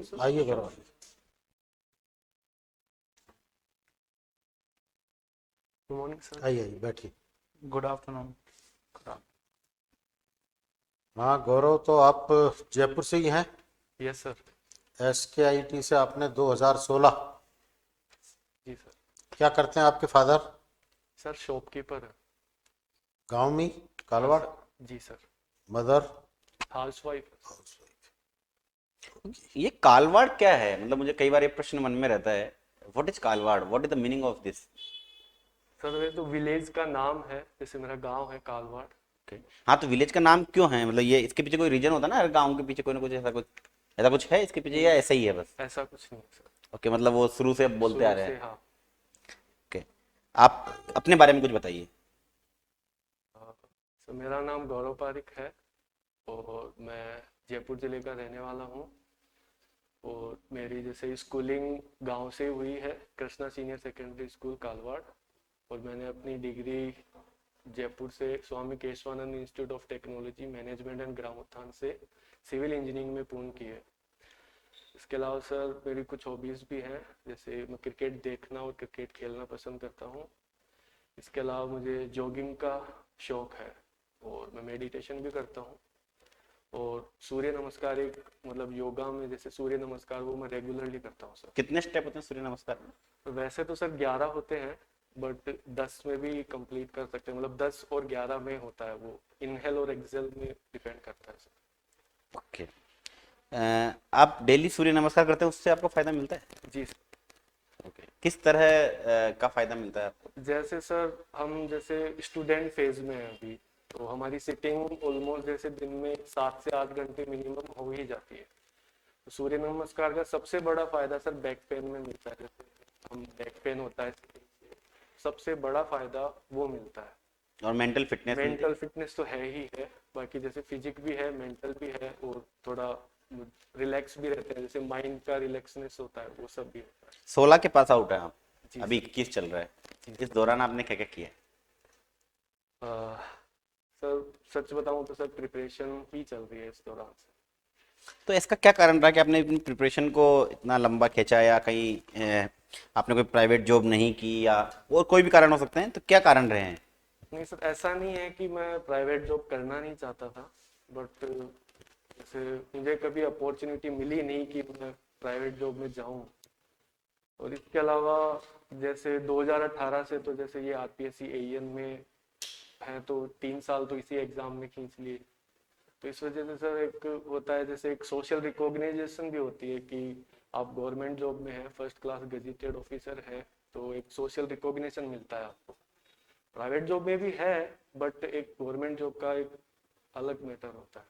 Sir. आइए करो। Good morning sir. आइए आइए बैठिए। Good afternoon. हाँ गौरव, तो आप जयपुर से ही हैं? Yes sir. SKIT से आपने 2016। जी सर। क्या करते हैं आपके फादर? सर शॉपकीपर है। गांव में, हाँ कालवाड़? सर। जी सर। मदर? House wife. ये कालवाड़ क्या है? मतलब मुझे कई बार ये प्रश्न मन में रहता है, what is Kalwad, what is the meaning of this? Sir ये तो विलेज का नाम है, जैसे मेरा गांव है कालवाड़। हाँ, तो विलेज का नाम क्यों है? मतलब ये इसके पीछे कोई रीजन होता है ना, हर गांव के पीछे कोई ना कुछ ऐसा कुछ है इसके पीछे, या ऐसा ही है बस? ऐसा कुछ नहीं है सर। ओके, मतलब वो शुरू से बोलते आ शुरू रहे से हैं। हाँ। ओके, आप अपने बारे में कुछ बताइए। सर मेरा नाम गौरव पारिक है और मैं जयपुर जिले का रहने वाला हूँ। और मेरी जैसे स्कूलिंग गांव से हुई है, Krishna senior secondary school Kalwar. और मैंने अपनी डिग्री जयपुर से Swami Keshwanand institute of technology management and Gram Utthan से सिविल इंजीनियरिंग में पूर्ण की है। इसके अलावा सर मेरी कुछ हॉबीज़ भी हैं, जैसे मैं क्रिकेट देखना और क्रिकेट खेलना पसंद करता हूँ। इसके अलावा मुझे जॉगिंग का शौक है और मैं मेडिटेशन भी करता हूँ। और सूर्य नमस्कार एक मतलब योगा में जैसे सूर्य नमस्कार वो मैं रेगुलरली करता हूँ सर। कितने स्टेप होते हैं सूर्य नमस्कार में? तो वैसे तो सर 11 होते हैं, बट 10 में भी कंप्लीट कर सकते हैं। मतलब 10 और 11 में होता है, वो इनहेल और एक्सेल में डिपेंड करता है सर। ओके, आप डेली सूर्य नमस्कार करते हैं, उससे आपको फायदा मिलता है? जी सर। ओके, किस तरह का फायदा मिलता है आपको? जैसे सर हम जैसे स्टूडेंट फेज में हैं अभी, तो हमारी सिटिंग ऑलमोस्ट जैसे दिन में 7 से 8 घंटे मिनिमम हो ही जाती है। तो सूर्य नमस्कार का सबसे बड़ा फायदा सर बैक पेन में मिलता है। जैसे हम बैक पेन होता है, सबसे बड़ा फायदा वो मिलता है। और मेंटल फिटनेस मिलती मेंटल है? फिटनेस तो है ही है, बाकी जैसे फिजिक भी है, मेंटल भी है, और थोड़ा रिलैक्स भी रहते हैं, जैसे माइंड का रिलैक्सनेस होता है, वो सब भी होता है। 16 के पास आउट है आप, जी अभी सर। 21 चल रहा है। जी इस सर। दौरान आपने क्या क्या किया है? सर सच बताऊं तो सर प्रिपरेशन ही चल रही है इस दौरान से। तो इसका क्या कारण रहा कि आपने अपनी प्रिपरेशन को इतना लंबा खींचा, या कहीं आपने कोई प्राइवेट जॉब नहीं की, या और कोई भी कारण हो सकते हैं, तो क्या कारण रहे हैं? नहीं सर, ऐसा नहीं है कि मैं प्राइवेट जॉब करना नहीं चाहता था, बट जैसे मुझे कभी अपॉर्चुनिटी मिली नहीं कि मैं प्राइवेट जॉब में जाऊं। और इसके अलावा जैसे 2018 से तो जैसे ये आरपीएससी एईएन में है, तो 3 साल तो इसी एग्जाम में खींच लिए। तो इस वजह से सर एक होता है, जैसे एक सोशल रिकॉग्नाइजेशन भी होती है कि आप गवर्नमेंट जॉब में हैं, फर्स्ट क्लास गेजेटेड ऑफिसर हैं, तो एक सोशल रिकॉग्निशन मिलता है आपको। प्राइवेट जॉब में भी है, बट एक गवर्नमेंट जॉब का एक अलग मैटर होता है।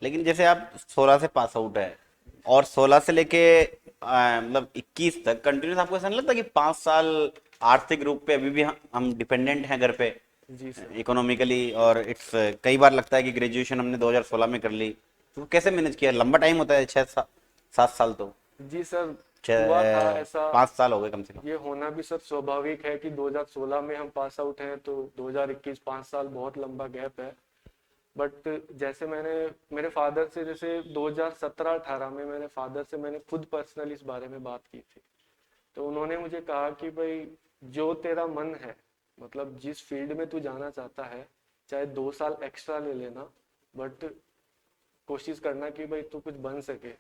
लेकिन जैसे आप 16 से पास आउट है, और 16 से लेके मतलब 21 तक कंटिन्यूस, आपको ऐसा नहीं लगता कि 5 साल आर्थिक रूप पे अभी भी हम डिपेंडेंट हैं घर पे, जी सर। इकोनॉमिकली? और इट्स कई बार लगता है कि ग्रेजुएशन हमने 2016 में कर ली, तो कैसे मैनेज किया? लंबा टाइम होता है, 6 7 साल तो। जी सर। हुआ था छः ऐसा। 5 साल हो गए कम से कम। ये होना भी सर स्वाभाविक है कि 2016 में हम पास आउट हैं, तो 2021 5 साल बहुत लंबा गैप है। बट जैसे मैंने मेरे फादर से जैसे 2017-18 में मैंने फादर से मैंने खुद पर्सनली इस बारे में बात की थी। तो उन्होंने मुझे कहा कि भाई जो तेरा मन है, मतलब जिस फील्ड में तू जाना चाहता है, चाहे 2 साल एक्स्ट्रा ले लेना, बट कोशिश करना कि भाई तू कुछ बन सके।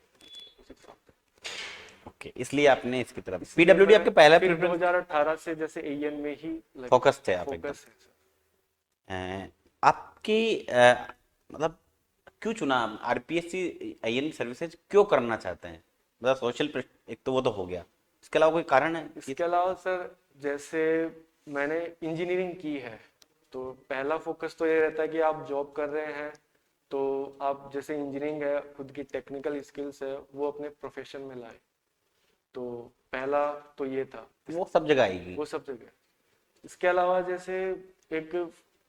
ओके, इसलिए आपने इसकी तरफ इसलिए पीडब्ल्यूडी मैं आपके पहला फिर प्रेफरेंस? 2018 से जैसे एएन में ही फोकस थे आप एकदम? फोकस है सर। आपकी मतलब क्यों चुना? आरपीएससी आईएन सर्विसेज क्यों करना चाहते हैं? मतलब सोशल, एक तो वो तो हो गया, इसके अलावा कोई कारण है कि? इसके अलावा सर जैसे मैंने इंजीनियरिंग की है, तो पहला फोकस तो ये रहता है कि आप जॉब कर रहे हैं, तो आप जैसे इंजीनियरिंग है, खुद की टेक्निकल स्किल्स है, वो अपने प्रोफेशन में लाए। तो पहला तो ये था। वो सब जगह आएगी। वो सब जगह। इसके अलावा जैसे एक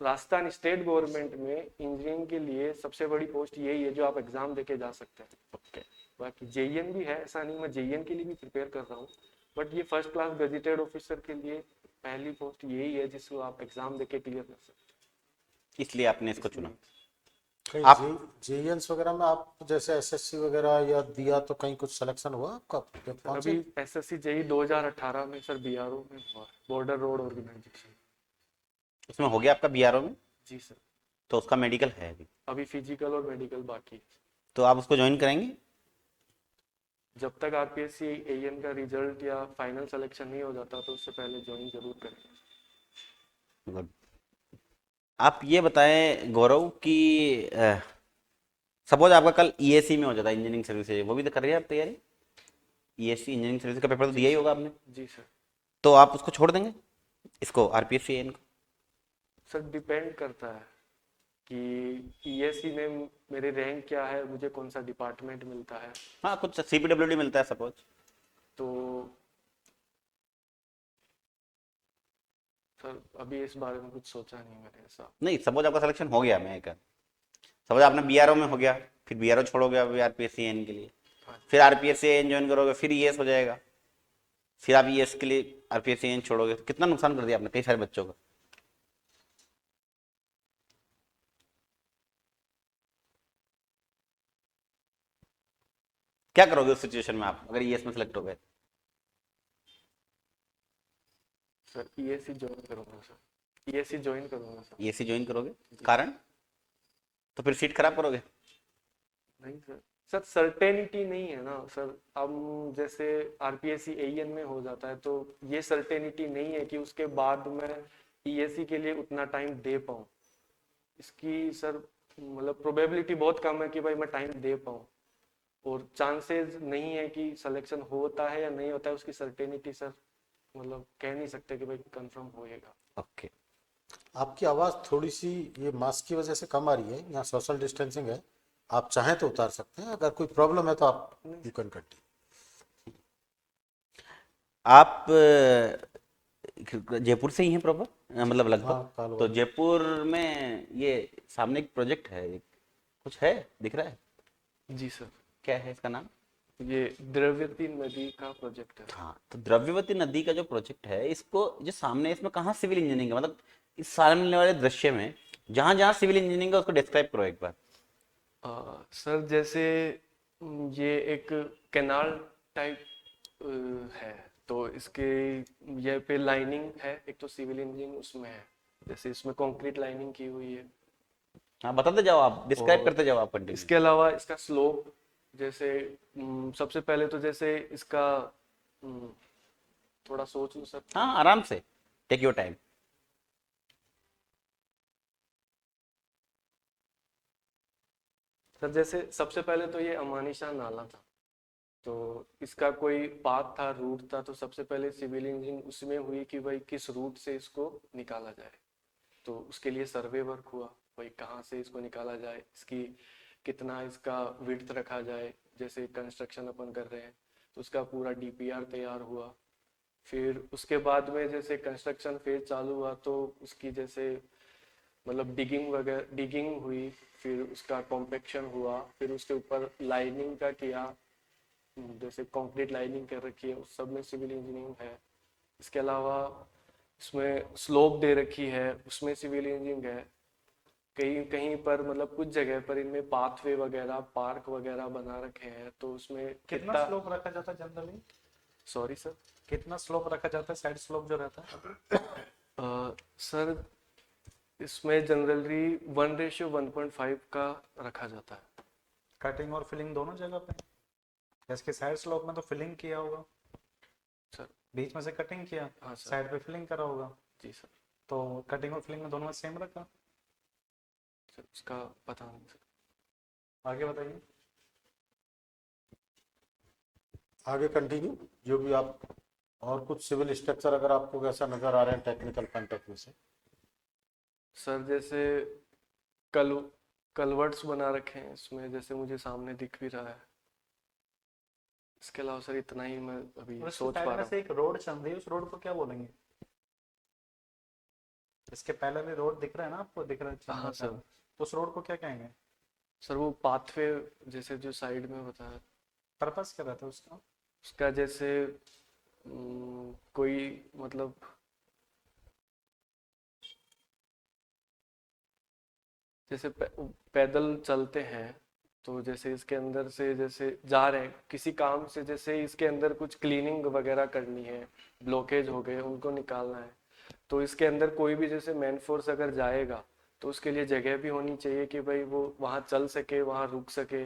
राजस्थान स्टेट गवर्नमेंट में इंजीनियरिंग के लिए सबसे बड़ी पोस्ट यही है जो आप एग्जाम देके जा सकते हैं। ओके, बाकी जेईएन भी है, ऐसा नहीं, मैं जेईएन के लिए भी प्रिपेयर कर रहा हूँ, बट ये फर्स्ट क्लास गजेटेड ऑफिसर के लिए पहली पोस्ट यही है जिसको आप एग्जाम देके क्लियर कर सकते इसलिए आपने हैं। इसको चुना। इसलिए कहीं आप जेईएंस वगैरह में आप जैसे एसएससी वगैरह या दिया तो कहीं कुछ सिलेक्शन हुआ आपका जब सर पहुंचे? अभी एसएससी जेई 2018 में सर बीआरओ में हुआ, बॉर्डर रोड ऑर्गेनाइजेशन। उसमें हो गया आपका बीआरओ में, जी सर। तो उसका मेडिकल है अभी, अभी फिजिकल और मेडिकल बाकी है। तो आप उसको ज्वाइन करेंगे? जब तक आरपीएससी एएन का रिजल्ट या फाइनल सिलेक्शन नहीं हो जाता तो उससे पहले ज्वाइन जरूर करेंगे। गुड। आप ये बताएं गौरव कि सपोज आपका कल ईएससी में हो जाता है, इंजीनियरिंग सर्विसेज, वो भी तो कर रही है आप तैयारी, ईएससी इंजीनियरिंग सर्विस का पेपर तो जी दिया ही सर। होगा आपने, जी सर। तो आप उसको छोड़ देंगे, इसको आरपीएससी एन को? सर डिपेंड करता है कि ईएससी में मेरे रैंक क्या है, मुझे कौन सा डिपार्टमेंट मिलता है। हाँ, कुछ सीपीडब्ल्यूडी मिलता है सपोज। तो सर अभी इस बारे में कुछ सोचा नहीं मैंने ऐसा। नहीं, सपोज आपका सिलेक्शन हो गया, मैं कह, सपोज आपने बीआरओ में हो गया, फिर बीआरओ छोड़ोगे अभी आरपीएससी एन के लिए, हाँ। फिर आरपीएससी एन ज्वाइन करोगे, फिर ईएस हो जाएगा, फिर आप ईएस के लिए आरपीएससी एन छोड़ोगे, तो कितना नुकसान कर दिया आपने कई सारे बच्चों का। क्या करोगे उस सिचुएशन में आप अगर ईएस में सेलेक्ट हो गए? सर ईएससी ज्वाइन करूंगा सर, ईएससी ज्वाइन करूंगा सर। ईएससी ज्वाइन करोगे, जी। कारण? तो फिर सीट खराब करोगे? नहीं सर, सर सर्टेनिटी नहीं है ना सर। अब जैसे आरपीएससी एईएन में हो जाता है तो ये सर्टेनिटी नहीं है कि उसके बाद मैं ईएससी के लिए उतना टाइम दे पाऊँ। इसकी सर मतलब प्रोबेबिलिटी बहुत कम है कि भाई मैं टाइम दे पाऊँ, और चांसेस नहीं है कि सिलेक्शन होता है या नहीं होता है, उसकी सर्टेनिटी सर मतलब कह नहीं सकते कि भाई कंफर्म होएगा। ओके। आपकी आवाज़ थोड़ी सी ये मास्क की वजह से कम आ रही है, यहाँ सोशल डिस्टेंसिंग है, आप चाहें तो उतार सकते हैं, अगर कोई प्रॉब्लम है तो आप यू कैन कंटिन्यू। आप जयपुर से ही हैं प्रॉपर, मतलब लगभग? हाँ कालवा तो में। जयपुर में ये सामने एक प्रोजेक्ट है, कुछ है दिख रहा है, जी सर। क्या है इसका नाम? ये द्रव्यवती नदी का प्रोजेक्ट है। हाँ, तो द्रव्यवती नदी का जो प्रोजेक्ट है, इसको जो सामने इसमें कहाँ सिविल इंजीनियरिंग है, मतलब इस सामने मिलने वाले दृश्य में जहाँ जहाँ सिविल इंजीनियरिंग है उसको डिस्क्राइब करो एक बार। सर जैसे ये एक कैनाल टाइप है, तो इसके ये पे लाइनिंग है, एक तो सिविल इंजीनियरिंग उसमें है, जैसे इसमें कंक्रीट लाइनिंग की हुई है। हाँ, बताते जाओ आप, डिस्क्राइब और करते जाओ आप, कंटिन्यू। इसके अलावा इसका स्लोप, जैसे सबसे पहले तो जैसे इसका हम्म, थोड़ा सोच लूं सर। हाँ, आराम से, टेक योर टाइम। सर जैसे सबसे पहले तो ये अमानिशा नाला था, तो इसका कोई पाथ था, रूट था, तो सबसे पहले सिविल इंजीनियरिंग उसमें हुई कि भाई किस रूट से इसको निकाला जाए। तो उसके लिए सर्वे वर्क हुआ, भाई कहाँ से इसको निकाला जाए, इसकी कितना इसका विड्थ रखा जाए, जैसे कंस्ट्रक्शन अपन कर रहे हैं तो उसका पूरा डीपीआर तैयार हुआ। फिर उसके बाद में जैसे कंस्ट्रक्शन फेज चालू हुआ तो उसकी जैसे मतलब डिगिंग वगैरह डिगिंग हुई, फिर उसका कॉम्पेक्शन हुआ, फिर उसके ऊपर लाइनिंग का किया, जैसे कंक्रीट लाइनिंग कर रखी है उस सब में सिविल इंजीनियरिंग है। इसके अलावा इसमें स्लोप दे रखी है, उसमें सिविल इंजीनियरिंग है। कहीं कहीं पर मतलब कुछ जगह पर इनमें पाथवे वगैरह पार्क वगैरह बना रखे हैं, तो उसमें कितना कितना। स्लोप रखा जाता है जनरली? Sorry sir. कितना स्लोप रखा जाता है, साइड स्लोप जो रहता है? सर इसमें जनरली 1:1.5 का रखा जाता है। कटिंग और फिलिंग दोनों जगह पे? जैसे साइड स्लोप में तो फिलिंग किया होगा, सर। बीच में से कटिंग किया, हाँ सर। साइड पे फिलिंग करा होगा, जी सर। तो कटिंग और फिलिंग में दोनों में सेम रखा? सर उसका पता नहीं सर। आगे बताइए। आगे कंटिन्यू, जो भी आप और कुछ सिविल स्ट्रक्चर अगर आपको कैसा नजर आ रहे हैं टेक्निकल पॉइंट ऑफ व्यू से। सर जैसे कल कलवर्ट्स बना रखे हैं इसमें, जैसे मुझे सामने दिख भी रहा है। इसके अलावा सर इतना ही मैं अभी और इसके सोच पा साइड में रहा से एक रोड चल रही है, उस रोड को क्या बोलेंगे? इसके पहले भी रोड दिख रहा है ना आपको, दिख रहा हूँ। हाँ है, सर। तो उस रोड को क्या कहेंगे? सर वो पाथवे जैसे जो साइड में बताया, पर्पस क्या रहता है उसका? उसका जैसे कोई मतलब जैसे पैदल चलते हैं तो जैसे इसके अंदर से जैसे जा रहे हैं किसी काम से, जैसे इसके अंदर कुछ क्लीनिंग वगैरह करनी है, ब्लॉकेज हो गए उनको निकालना है, तो इसके अंदर कोई भी जैसे मैन फोर्स अगर जाएगा तो उसके लिए जगह भी होनी चाहिए कि भाई वो वहाँ चल सके, वहाँ रुक सके।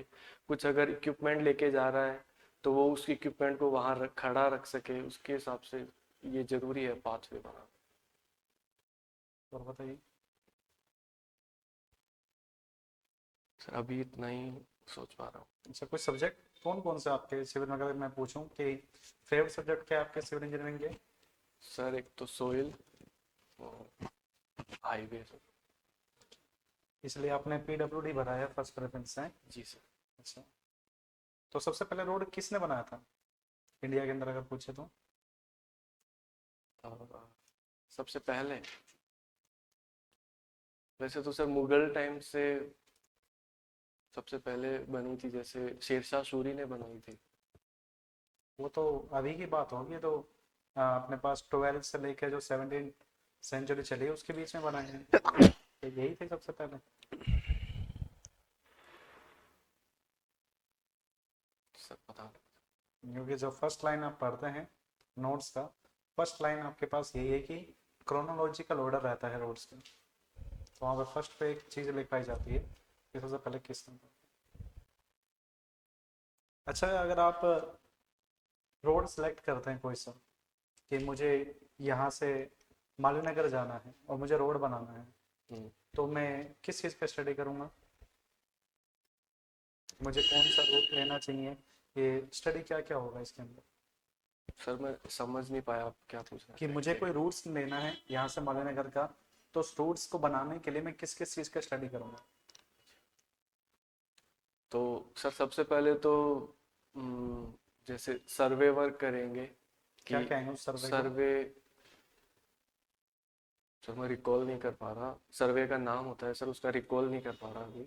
कुछ अगर इक्विपमेंट लेके जा रहा है तो वो उस इक्विपमेंट को वहाँ खड़ा रख सके, उसके हिसाब से ये जरूरी है पाथवे बनाना। और बताइए। सर अभी इतना ही सोच पा रहा हूँ। अच्छा, कुछ सब्जेक्ट कौन कौन से आपके सिविल में, अगर मैं पूछूं कि फेवरेट सब्जेक्ट क्या है आपके सिविल इंजीनियरिंग के? सर एक तो सोइल और हाईवे सर। इसलिए आपने पीडब्ल्यूडी भरा है फर्स्ट प्रेफरेंस है? जी सर। अच्छा, तो सबसे पहले रोड किसने बनाया था इंडिया के अंदर अगर पूछे तो? और सबसे पहले वैसे तो सर मुगल टाइम से सबसे पहले बनी थी, जैसे शेरशाह सूरी ने बनाई थी। वो तो अभी की बात होगी, तो अपने पास 12 से लेकर जो 17 सेंचुरी चली है उसके बीच में बनाए हैं, तो यही थे सबसे पहले। सर पता नहीं। क्योंकि जो फर्स्ट लाइन आप पढ़ते हैं नोट्स का, फर्स्ट लाइन आपके पास यही है कि क्रोनोलॉजिकल ऑर्डर रहता है रोड्स का, तो वहाँ पर फर्स्ट पे एक चीज़ लिखाई जाती है कि सबसे पहले किस नंबर। अच्छा, अगर आप रोड सेलेक्ट करते हैं कोई सा कि मुझे यहाँ से मालीनगर जाना है और मुझे रोड बनाना है, तो मैं किस चीज़ पे स्टडी करूँगा? मुझे कौन सा रूट लेना चाहिए, ये स्टडी क्या क्या होगा इसके अंदर? सर मैं समझ नहीं पाया आप क्या पूछ रहे कि हैं। मुझे कोई रूट्स लेना है यहाँ से मालीनगर का, तो उस रूट्स को बनाने के लिए मैं किस किस चीज़ का स्टडी करूँगा? तो सर सबसे पहले तो जैसे सर्वे वर्क करेंगे क्या कि कहेंगे उस सर्वे को? सर्वे, सर मैं रिकॉल नहीं कर पा रहा, सर्वे का नाम होता है सर, उसका रिकॉल नहीं कर पा रहा अभी।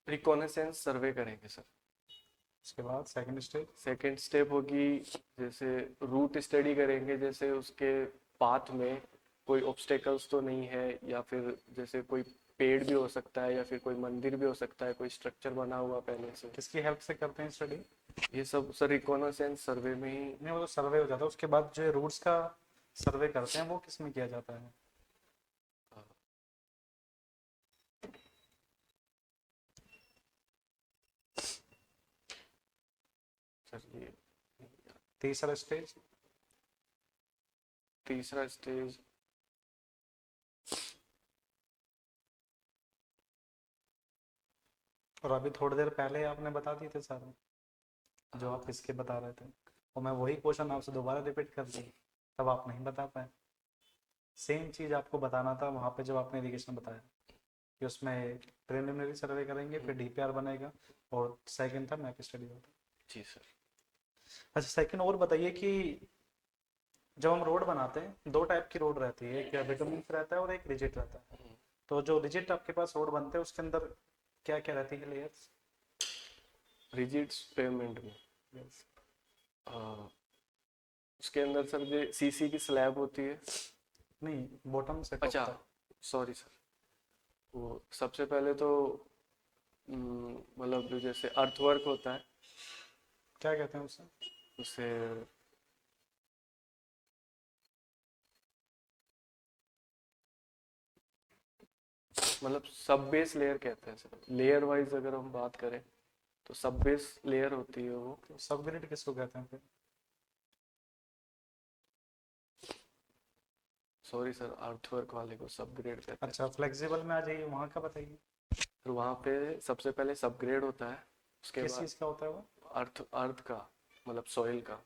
रिकॉनेसेंस सर्वे करेंगे सर। उसके बाद सेकंड स्टेज? सेकंड स्टेप होगी जैसे रूट स्टडी करेंगे, जैसे उसके पाथ में कोई ऑब्स्टेकल्स तो नहीं है, या फिर जैसे कोई पेड़ भी हो सकता है, या फिर कोई मंदिर भी हो सकता है, कोई स्ट्रक्चर बना हुआ पहले से। किसकी हेल्प से करते हैं स्टडी? ये सब सर रिकॉनेसेंस सर्वे में ही। नहीं, वो तो सर्वे हो जाता है, उसके बाद जो रूट्स का सर्वे करते हैं वो किस में किया जाता है? सर ये तीसरा स्टेज? तीसरा स्टेज और अभी थोड़ी देर पहले आपने बता दिए थे सारे जो आप इसके बता रहे थे, और मैं वही क्वेश्चन आपसे दोबारा रिपीट कर दी, तब आप नहीं बता पाए। सेम चीज़ आपको बताना था वहाँ पे जब आपने इरिगेशन बताया कि उसमें प्रिलिमिनरी सर्वे करेंगे, फिर डीपीआर बनेगा, और सेकंड था मैप स्टडी होता। जी सर। अच्छा, सेकंड और बताइए कि जब हम रोड बनाते हैं दो टाइप की रोड रहती है, एक बिटुमिन्स रहता है और एक रिजिड रहता है। तो जो रिजिड आपके पास रोड बनते हैं उसके अंदर क्या क्या रहती है लेयर्स? रिजिड पेमेंट में उसके अंदर सर जो सीसी की स्लैब होती है। नहीं, बॉटम से अच्छा सॉरी सर, वो सबसे पहले तो मतलब जो जैसे अर्थवर्क होता है, क्या कहते हैं उसे? उसे मतलब सब बेस लेयर कहते हैं सर। लेयर वाइज अगर हम बात करें तो सब बेस लेयर होती है वो। तो सब ग्रिड किसको कहते हैं फिर? सॉरी सर, अर्थवर्क वाले को सब ग्रेड कहते हैं। अच्छा, फ्लेक्सिबल में आ जाइए, वहाँ का बताइए। फिर वहाँ पे सबसे पहले सब ग्रेड होता है, उसके किस बाद चीज़ का होता है वो? अर्थ का मतलब सॉइल का।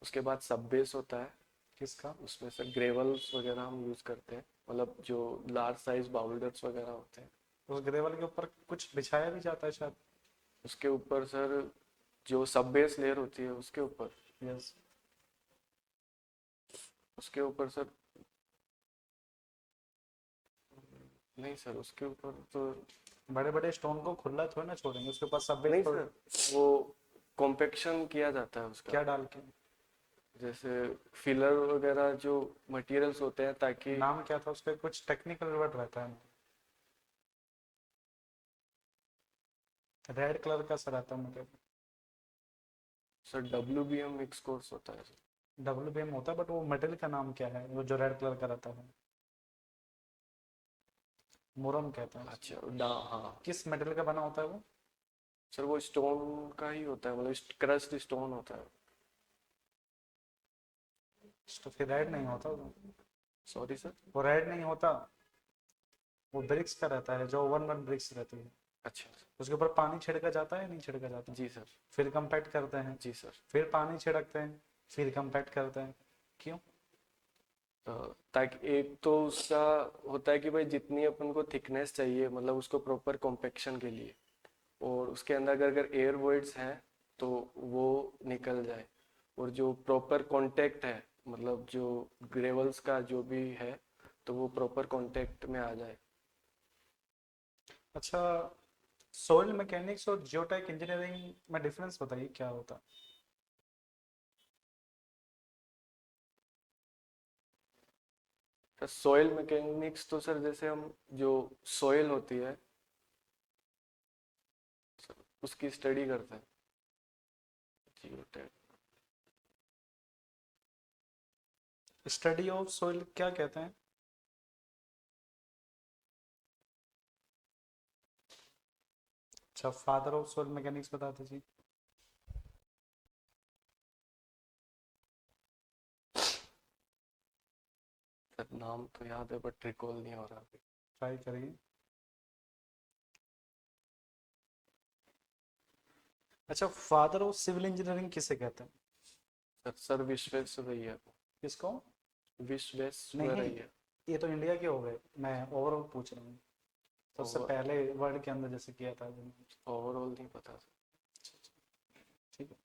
उसके बाद सब बेस होता है, किसका? उसमें से ग्रेवल्स वगैरह हम यूज करते हैं, मतलब जो लार्ज साइज बाउल्डर्स वगैरह होते हैं। उस ग्रेवल के ऊपर कुछ बिछाया भी जाता है शायद? उसके ऊपर सर जो सब बेस लेयर होती है उसके ऊपर, यस। उसके ऊपर सर नहीं सर, उसके ऊपर तो बड़े बड़े स्टोन को खुला थोड़ा ना छोड़ेंगे, उसके ऊपर सब नहीं बेस सर, वो कॉम्पेक्शन किया जाता है उसका। क्या डाल के? जैसे फिलर वगैरह जो मटेरियल्स होते हैं ताकि नाम क्या था उसका, कुछ टेक्निकल वर्ड रहता है, रेड कलर का सा रहता है मतलब। सर WBM मिक्स कोर्स होता है सर। WBM होता है, बट वो मटेरियल का नाम क्या है वो जो रेड कलर का रहता है? मुरम कहते हैं उसको। अच्छा हाँ किस मटेरियल का बना होता है वो? सर, वो स्टोन का ही होता है, मतलब क्रस्ट स्टोन होता है। तो फिर रेड नहीं होता वो। Sorry sir. वो रेड नहीं होता, वो ब्रिक्स का रहता है, जो 1 ब्रिक्स रहती है। अच्छा उसके ऊपर पानी छिड़का जाता है, नहीं छिड़का जाता? जी सर। फिर कंपैक्ट करते हैं, जी सर। फिर पानी छिड़कते हैं, फिर कंपैक्ट करते हैं। क्यों? ताकि एक तो उसका होता है कि भाई जितनी अपन को थिकनेस चाहिए, मतलब उसको प्रॉपर कॉम्पेक्शन के लिए, और उसके अंदर अगर एयर वॉइड्स हैं तो वो निकल जाए, और जो प्रॉपर कांटेक्ट है, मतलब जो ग्रेवल्स का जो भी है, तो वो प्रॉपर कांटेक्ट में आ जाए। अच्छा, सॉइल मैकेनिक्स और जियोटेक इंजीनियरिंग में डिफरेंस बताइए क्या होता है? सर सॉइल मैकेनिक्स तो सर जैसे हम जो सॉइल होती है उसकी स्टडी करते हैं। जियोटेक स्टडी ऑफ सॉइल क्या कहते हैं? अच्छा, फादर ऑफ सॉइल मैकेनिक्स बता दीजिए। सर नाम तो याद है बट रिकॉल नहीं हो रहा अभी। ट्राई करिए। अच्छा, फादर ऑफ सिविल इंजीनियरिंग किसे कहते हैं? सर विश्वेश्वरैया। किसको? नहीं, विश्वेश्वरैया। ये तो इंडिया के हो गए, मैं ओवरऑल पूछ रहा हूँ। सबसे ओवर पहले वर्ल्ड के अंदर जैसे किया था ओवरऑल नहीं पता सर। ठीक है।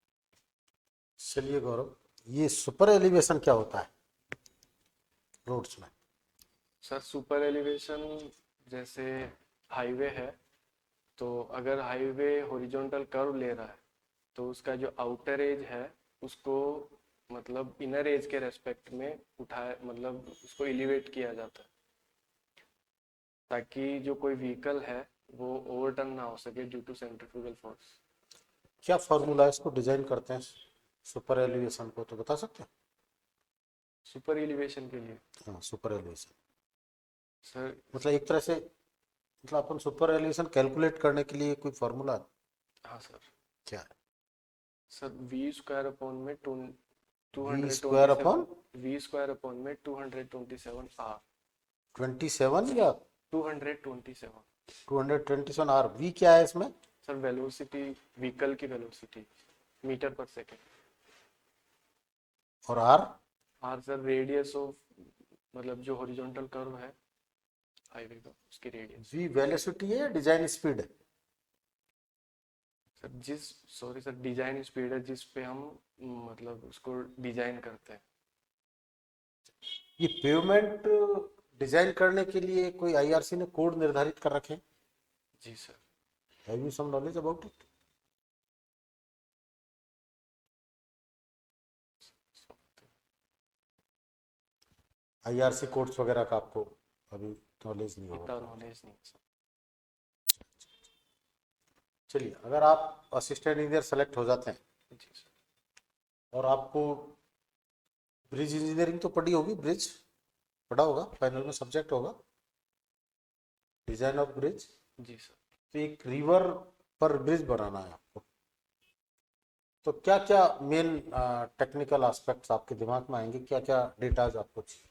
चलिए गौरव, ये सुपर एलिवेशन क्या होता है रोड्स में? सर सुपर एलिवेशन जैसे हाईवे है, तो अगर हाईवे हॉरिजॉन्टल कर्व ले रहा है तो उसका जो आउटर एज है उसको मतलब इनर एज के रेस्पेक्ट में उठाए, मतलब उसको एलिवेट किया जाता है ताकि जो कोई व्हीकल है वो ओवरटर्न ना हो सके ड्यू टू सेंट्रीफ्यूगल फोर्स। क्या फॉर्मूला है इसको डिजाइन करते हैं सुपर एलिवेशन को, तो बता सकते हैं? सुपर एलिवेशन के लिए हाँ, सुपर एलिवेशन सर, मतलब एक तरह से, मतलब अपन सुपर एलिवेशन कैलकुलेट करने के लिए कोई फॉर्मूला हाँ सर। क्या है? सर वी स्क्वायर अपॉन में वी स्क्वायर अपॉन 227 आर। 27 या 227 227 आर? वी क्या है इसमें? सर वेलोसिटी, व्हीकल की वेलोसिटी मीटर पर सेकेंड। और R? R sir radius of, मतलब जो हॉरिजॉन्टल कर्व है हाईवे का उसकी रेडियस। वी वेलोसिटी है या डिजाइन स्पीड है? Sir sorry sir, design speed है जिस पे हम मतलब उसको डिजाइन करते हैं। ये पेवमेंट डिजाइन करने के लिए कोई आईआरसी ने कोड निर्धारित कर रखे हैं? जी sir. Have you some knowledge about it? IRC codes वगैरह का आपको अभी नॉलेज नहीं इतना होगा? नॉलेज नहीं है सर। चलिए, अगर आप असिस्टेंट इंजीनियर सेलेक्ट हो जाते हैं जी सर। और आपको ब्रिज इंजीनियरिंग तो पढ़ी होगी, ब्रिज पढ़ा होगा, फाइनल में सब्जेक्ट होगा डिजाइन ऑफ ब्रिज। जी सर। तो एक रिवर पर ब्रिज बनाना है आपको, तो क्या क्या मेन टेक्निकल एस्पेक्ट्स आपके दिमाग में आएंगे, क्या क्या डेटाज आपको चाहिए?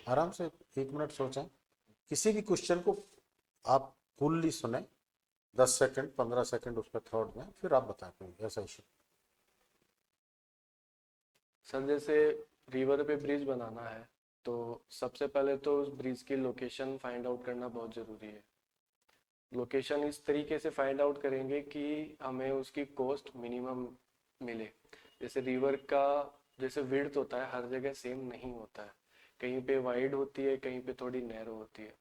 आराम से 1 मिनट सोचें, किसी भी क्वेश्चन को आप फुल्ली सुने, 10 सेकंड 15 सेकंड उस पर थॉट दें, फिर आप बताएं कोई ऐसा इशू। सर जैसे रिवर पे ब्रिज बनाना है तो सबसे पहले तो उस ब्रिज की लोकेशन फाइंड आउट करना बहुत ज़रूरी है। लोकेशन इस तरीके से फाइंड आउट करेंगे कि हमें उसकी कॉस्ट मिनिमम मिले। जैसे रिवर का जैसे विड्थ होता है हर जगह सेम नहीं होता है, कहीं पे वाइड होती है, कहीं पे थोड़ी नैरो होती है।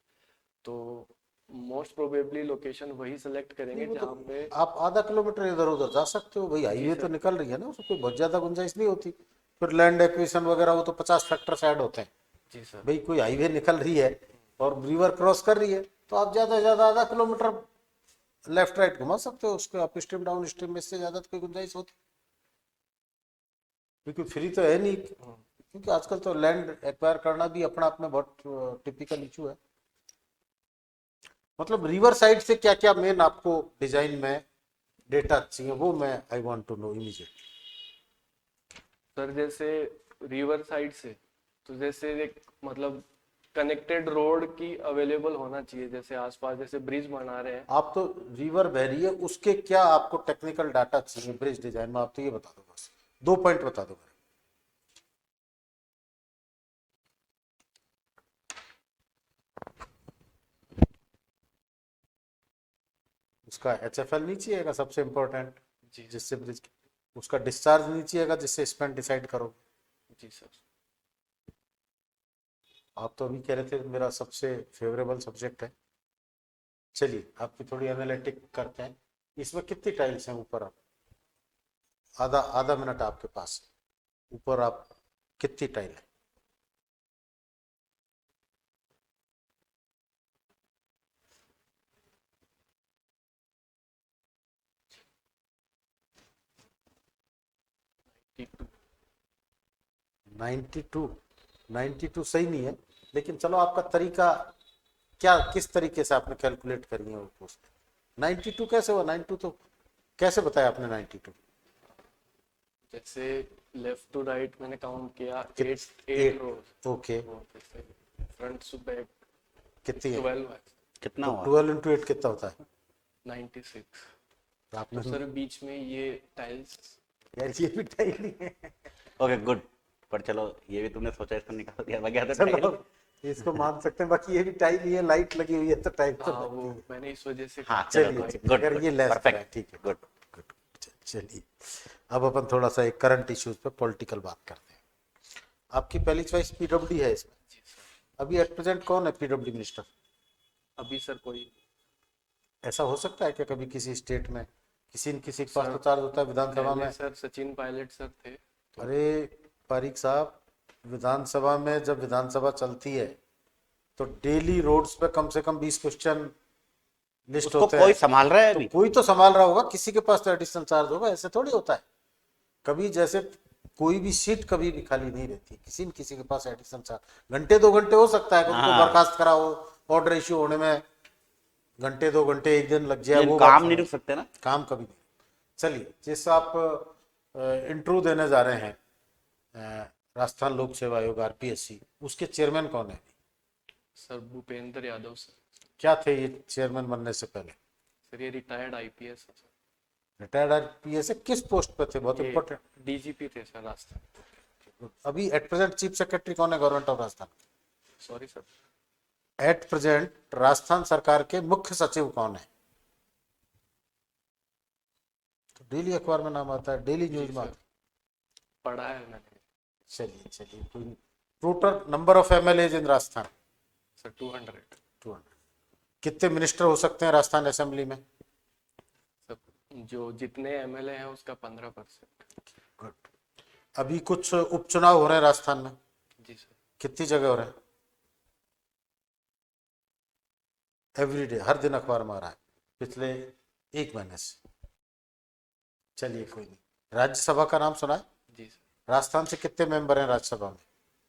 तो मोस्ट प्रोबेबली लोकेशन वही सेलेक्ट करेंगे नहीं, वो जहाँ पे तो आप आधा किलोमीटर इधर उधर जा सकते हो भाई, हाईवे तो निकल रही है ना, उसमें कोई बहुत ज्यादा गुंजाइश नहीं होती। फिर लैंड एक्विजिशन वगैरह वो तो 50 फैक्टर्स ऐड होते हैं। जी सर। भाई कोई हाईवे निकल रही है और रिवर क्रॉस कर रही है तो आप ज्यादा से ज्यादा आधा किलोमीटर लेफ्ट राइट घुमा सकते हो उसके, अप स्ट्रीम डाउन स्ट्रीम में, इससे ज्यादा तो कोई गुंजाइश होती, क्योंकि फ्री तो है नहीं, क्योंकि आजकल तो लैंड एक्वायर करना भी अपना आप में बहुत टिपिकल इशू है। मतलब रिवर साइड से क्या क्या मेन आपको डिजाइन में डेटा चाहिए, वो मैं I want to know immediate. Sir जैसे रिवर साइड से तो जैसे एक मतलब कनेक्टेड रोड की अवेलेबल होना चाहिए, जैसे आसपास जैसे ब्रिज बना रहे हैं। आप तो रिवर बह रही है उसके क्या आपको टेक्निकल डाटा चाहिए ब्रिज डिजाइन में, आप तो ये बता दो बस, 2 पॉइंट बता दो। उसका HFL नहीं चाहिएगा सबसे इम्पोर्टेंट, जी सर। जिससे ब्रिज, उसका डिस्चार्ज नहीं चाहिएगा जिससे स्पेन डिसाइड करो। जी सर। आप तो अभी कह रहे थे मेरा सबसे फेवरेबल सब्जेक्ट है। चलिए आपकी थोड़ी एनालिटिक करते हैं। इसमें कितनी टाइल्स हैं ऊपर, आप आधा आधा मिनट आपके पास, ऊपर आप कितनी टाइल है? ठीक। 92, 92 सही नहीं है, लेकिन चलो आपका तरीका क्या, किस तरीके से आपने कैलकुलेट करी है वो पोस्ट? 92 कैसे हुआ? 92 तो कैसे बताया आपने 92? जैसे लेफ्ट टू राइट मैंने काउंट किया, कित- 8 रोज। ओके, फ्रंट टू बैक कितनी है? 12 है। कितना हुआ? 12 इंटू 8 कितना होता है? 96। तो आपने तो सर बीच में ये टाइल्स। यार ये भी टाइल नहीं है। ओके गुड, पर चलो ये भी तुमने सोचा, इसको निकाल दिया, मैं क्या था चलो इसको मान सकते हैं, बाकी ये भी टाइल ही है, लाइट लगी हुई है तो टाइल तो हाँ लगती वो है। मैंने इस वजह से हाँ चलिए चलो चलिए, गुड, अगर ये लेस परफेक्ट, ठीक है, गुड। गुड। चलिए अब अपन थोड़ा सा एक करंट इश्यूज पे पॉलिटिकल बात करते हैं। आपकी पहली चॉइस PWD है इसमें। जी सर। अभी एट प्रेजेंट कौन है PWD मिनिस्टर? अभी सर कोई ऐसा हो सकता है कि कभी किसी स्टेट में किसी न किसी के पास सर, तो चार्ज होता है विधानसभा पहले में? सर सचिन पायलट सर थे। अरे पारिक साहब, विधानसभा में जब विधानसभा चलती है तो डेली रोड्स पे कम से कम 20 क्वेश्चन लिस्ट उसको होते कोई हैं। संभाल रहा है तो अभी? कोई तो संभाल रहा होगा, किसी के पास तो एडिशनल चार्ज होगा, ऐसे थोड़ी होता है। कभी जैसे कोई भी सीट कभी भी खाली नहीं रहती, किसी न किसी के पास एडिशनल चार्ज, घंटे 2 घंटे हो सकता है कि उनको हाँ। बर्खास्त करा हो, ऑर्डर इश्यू होने में घंटे 2 घंटे 1 दिन लग जाए, लेकिन वो काम बात नहीं समझ- रुक सकते ना। काम कभी नहीं। चलिए जिस आप इंटरव्यू देने जा रहे हैं राजस्थान लोक सेवा आयोग RPSC, उसके चेयरमैन कौन है? Sir Bhupendra Yadav sir. क्या थे ये चेयरमैन बनने से पहले? सर ये रिटायर्ड IPS है सर। रिटायर्ड RPS किस पोस्ट पे थे, बहुत ये इंपॉर्टेंट? DGP थे सर राजस्थान। अभी एट प्रेजेंट चीफ सेक्रेटरी कौन है government of Rajasthan? Sorry sir. At present Rajasthan सरकार के मुख्य सचिव कौन है? तो डेली अखबार में नाम आता है, डेली न्यूज में आता है। पढ़ा है मैंने। चलिए चलिए, कोई total number of MLAs in Rajasthan? Sir 200। 200। कितने मिनिस्टर हो सकते हैं राजस्थान असेंबली में? सर जो जितने MLA हैं उसका 15%। गुड। अभी कुछ उपचुनाव हो रहे हैं राजस्थान में, जी सर। कितनी जगह हो रहे हैं? एवरीडे, हर दिन अखबार में आ रहा है पिछले 1 महीने से। चलिए कोई नहीं। राज्यसभा का नाम सुना है? जी सर। राजस्थान से कितने मेंबर हैं राज्यसभा में?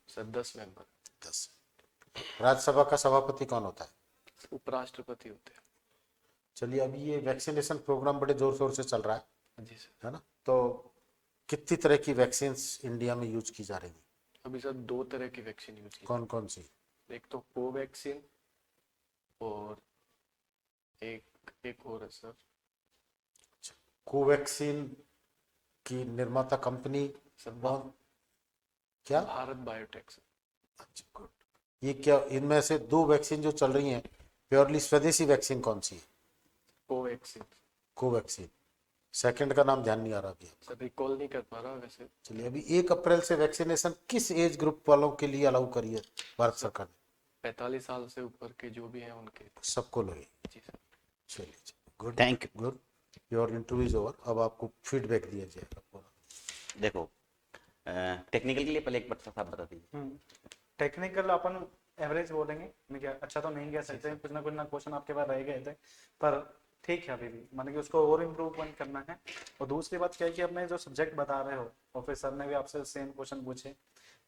Sir 10 member. 10। राज्यसभा का सभापति कौन होता है? उपराष्ट्रपति होते हैं। चलिए अभी ये वैक्सीनेशन प्रोग्राम बड़े जोर शोर से चल रहा जी सर। है ना? तो कितनी तरह की वैक्सीन इंडिया में यूज की जा रही है? अभी सर 2 तरह की वैक्सीन यूज की। कौन कौन सी? एक तो कोवैक्सीन और एक और है सर। कोवैक्सीन की निर्माता कंपनी सर कौन, क्या? Bharat biotech sir. अच्छा गुड। ये क्या, इनमें से 2 वैक्सीन जो चल रही हैं प्योरली स्वदेशी वैक्सीन कौन सी है? कोवैक्सीन। कोवैक्सीन। सेकंड का नाम ध्यान नहीं आ रहा अभी। सर रिकॉल नहीं कर पा रहा वैसे। चलिए अभी 1 अप्रैल से वैक्सीनेशन किस एज ग्रुप वालों के लिए अलाउ करी है भारत सरकार ने? 45 साल से ऊपर के जो भी हैं उनके। सबको लोगे। जी सर। चलिए, good, thank you. Good, your interview is over. अब आपको फीडबैक दिया जाएगा पूरा। देखो टेक्निकल के लिए पहले एक बार आप बता दीजिए। टेक्निकल अपन एवरेज बोलेंगे, मैं क्या अच्छा तो नहीं कह सकते, कुछ ना क्वेश्चन आपके पास रह गए थे, पर ठीक है अभी भी, मतलब कि उसको और इम्प्रूवमेंट करना है। और दूसरी बात क्या है कि अपने जो सब्जेक्ट बता रहे हो और फिर सर ने भी आपसे सेम क्वेश्चन पूछे,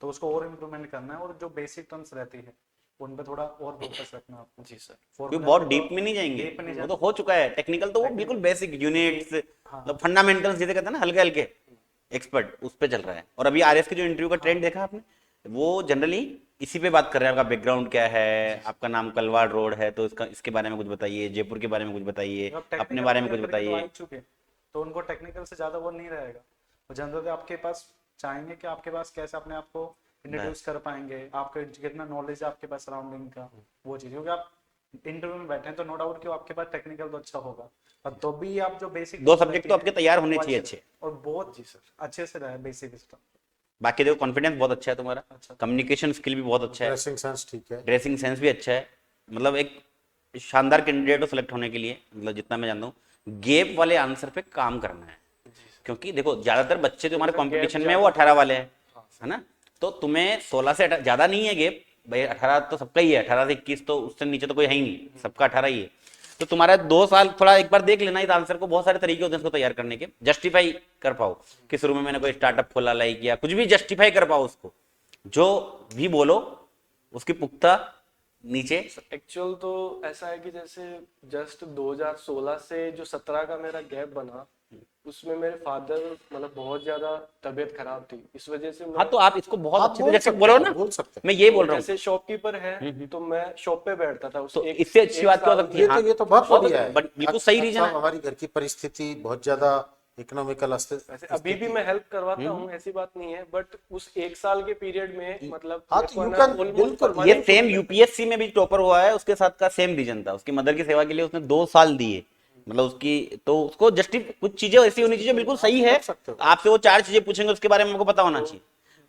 तो उसको और इम्प्रूवमेंट करना है। और जो बेसिक टर्म्स रहती है उन पे थोड़ा और फोकस रखना है आपको। जी सर। क्योंकि बहुत डीप में नहीं जाएंगे, deep में नहीं वो तो हो चुका है। टेक्निकल तो वो बिल्कुल बेसिक यूनिट्स, मतलब फंडामेंटल्स जिसे कहते हैं ना, हल्के हल्के एक्सपर्ट, उस पे चल रहा है। और अभी आरएस के जो इंटरव्यू का ट्रेंड देखा आपने, वो जनरली इसी पे बात कर रहे हैं। आपका बैकग्राउंड क्या है, आपका नाम कलवाड़ रोड है तो इसके बारे में कुछ बताइए, जयपुर के बारे में कुछ बताइए, अपने बारे में कुछ बताइए। तो उनको टेक्निकल से ज्यादा वो नहीं रहेगा। और जनरली आपके पास चाहेंगे कि आपके पास कैसे अपने आप को इंट्रोड्यूस कर पाएंगे, आपका कितना नॉलेज है आपके पास सराउंडिंग का, वो चीज। क्योंकि आप इंटरव्यू में बैठे हैं तो नो डाउट कि आपके पास टेक्निकल तो अच्छा होगा, और तो भी आप जो बेसिक दो सब्जेक्ट तो आपके तैयार होने चाहिए अच्छे, और बहुत अच्छे से रहे बेसिक सिस्टम। बाकी देखो कॉन्फिडेंस बहुत अच्छा है तुम्हारा, अच्छा। कम्युनिकेशन स्किल भी बहुत अच्छा है, ड्रेसिंग सेंस ठीक है, ड्रेसिंग सेंस भी अच्छा है। मतलब एक शानदार कैंडिडेट को सिलेक्ट होने के लिए, मतलब जितना मैं जानता हूँ, गैप वाले आंसर पे काम करना है। क्योंकि देखो ज्यादातर बच्चे जो हमारे कंपटीशन में है वो 18 वाले हैं, है ना। तो तुम्हें 16 से ज्यादा नहीं है गैप भाई, 18 तो सबका ही है, 18 से 21 तो उससे नीचे तो कोई है ही नहीं, सबका 18 ही है। तो तुम्हारा 2 साल थोड़ा एक बार देख लेना इस आंसर को। बहुत सारे तरीके होते हैं इसको तैयार करने के, जस्टिफाई कर पाओ कि शुरू में मैंने कोई स्टार्टअप खोला, लाइक या कुछ भी जस्टिफाई कर पाओ उसको, जो भी बोलो उसकी पुख्ता नीचे। एक्चुअल तो ऐसा है कि जैसे जस्ट 2016 से जो 17 का मेरा गैप बना, उसमें मेरे फादर मतलब बहुत ज्यादा तबीयत खराब थी, इस वजह से हाँ तो आप इसको बहुत आप अच्छे बोल तरीके से सकते बोलो हैं, ना, बोल सकते हैं। मैं ये बोल रहा हूँ। जैसे शॉपकीपर है तो मैं शॉप पे बैठता था तो इससे अच्छी बात क्या हो सकती है? ये तो बहुत बढ़िया है, बिल्कुल सही रीजन है। हमारी घर की परिस्थिति बहुत ज्यादा इकोनॉमिकल वैसे अभी भी मैं हेल्प करवाता हूँ, ऐसी बात नहीं है, बट उस 1 साल के पीरियड में मतलब हाँ, मेरे को you ना can- almost बिल्कुल, permanent ये सेम हो गया। यूपीएससी में भी टॉपर हुआ है, उसके साथ का सेम रीजन था। उसकी मदर की सेवा के लिए उसने 2 साल दिए, मतलब उसकी, तो उसको जस्टिफ कुछ चीजें ऐसी होनी चाहिए बिल्कुल सही है। आपसे वो 4 चीजें पूछेंगे, उसके बारे में आपको पता होना चाहिए।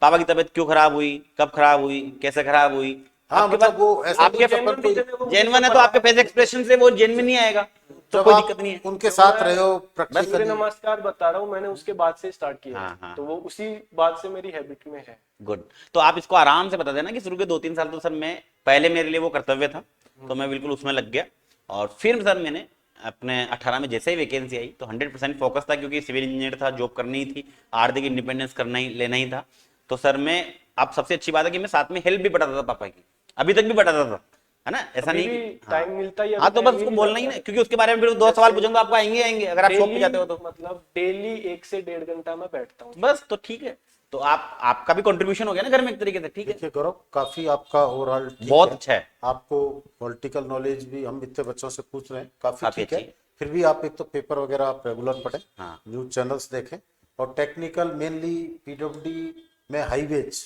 पापा की तबीयत क्यों खराब हुई, कब खराब हुई, कैसे खराब हुई। हाँ, आपके मतलब पास वो ऐसा आपके नहीं कि अपन कोई- जेन्युइन है तो आपके फेस एक्सप्रेशन से वो जेन्युइन नहीं आएगा, तो जब कोई आप दिक्कत नहीं है। उनके साथ रहे हो सूर्य प्रैक्टिकली। नमस्कार बता रहा हूँ, मैंने उसके बाद से स्टार्ट किया हाँ, हाँ। तो वो उसी बात से मेरी हैबिट में है। गुड। तो आप इसको आराम से बता देना कि शुरू के 2-3 साल तो सर मैं, पहले मेरे लिए वो कर्तव्य था तो मैं बिल्कुल उसमें लग गया। और फिर सर मैंने अपने 18 में जैसे ही वैकेंसी आई तो 100% फोकस था, क्योंकि सिविल इंजीनियर था, जॉब करनी ही थी, आर्थिक इंडिपेंडेंस करना ही लेना ही था। तो सर मैं, आप सबसे अच्छी बात है कि मैं साथ में हेल्प भी बताता था पापा की, अभी तक भी बताता था, है ना, ऐसा अभी नहीं भी कि- टाइम मिलता ही है, हाँ तो अभी बस टाइम उसको मिल बोलना ही जाता ना, है। क्योंकि उसके बारे में फिर 2 सवाल पूछेंगे तो आपको आएंगे आएंगे, अगर आप शॉप पे जाते हो तो। मतलब डेली 1 से 1.5 घंटा मैं बैठता हूँ। बस तो ठीक है, तो आपका भी कंट्रीब्यूशन हो गया ना घर में एक तरीके से, ठीक है, देखिए गौरव, काफी आपका ओवरऑल बहुत अच्छा है। आपको पॉलिटिकल नॉलेज भी हम इतने बच्चों से पूछ रहे हैं, काफी काफी ठीक है। अच्छी। फिर भी आप एक तो पेपर वगैरह आप रेगुलर पढ़ें, हाँ। न्यूज चैनल्स देखें, और टेक्निकल मेनली पीडब्ल्यूडी में हाईवेज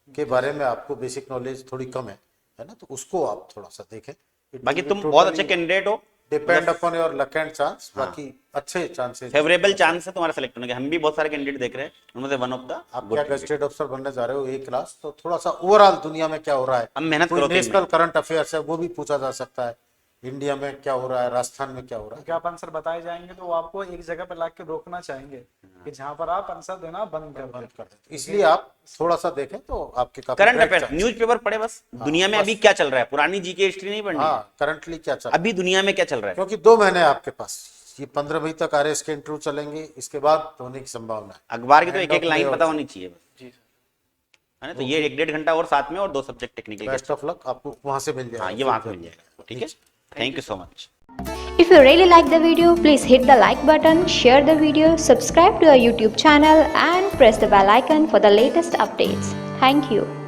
के बारे में आपको बेसिक नॉलेज थोड़ी कम है ना, तो उसको आप थोड़ा सा देखें। बाकी तुम बहुत अच्छे कैंडिडेट हो, depend upon your luck and chance, बाकी अच्छे चांसेस, फेवरेबल चांस है तुम्हारा सेलेक्ट होने के। हम भी बहुत सारे कैंडिडेट देख रहे हैं, उनमें से वन ऑफ द आप क्या गजेटेड अफसर बनने जा रहे हो A क्लास, तो थोड़ा सा ओवरऑल दुनिया में क्या हो रहा है, हम मेहनत कोई करो तीन नेशनल करंट अफेयर्स है वो भी पूछा जा सकता है, इंडिया में क्या हो रहा है, राजस्थान में क्या हो रहा है। क्या आप आंसर बताए जाएंगे तो वो आपको एक जगह पर लाके रोकना चाहेंगे कि जहाँ पर आप आंसर देना बंद कर दें। इसलिए आप थोड़ा सा देखें तो आपके काफी current great affair chance- newspaper पढ़े बस, दुनिया में अभी क्या चल रहा है, पुरानी जीके हिस्ट्री नहीं पढ़नी, हाँ, करंटली क्या चल रहा है, अभी दुनिया में क्या चल रहा है। क्योंकि 2 महीने हैं आपके पास, ये 15 मई तक आरएस के इंटरव्यू चलेंगे, इसके बाद होने की संभावना है। अखबार की तो End एक of लाइन May पता also। होनी चाहिए बस, जी सर। है ना। तो ये 1-1.5 घंटा और साथ में, और 2 सब्जेक्ट टेक्निकल के। बेस्ट ऑफ लक, आपको वहां से मिल जाएगा। हाँ, ये वहां से मिल जाएगा, ठीक है। Thank you so much. If you really like the video, please hit the like button, share the video, subscribe to our YouTube channel and press the bell icon for the latest updates. Thank you.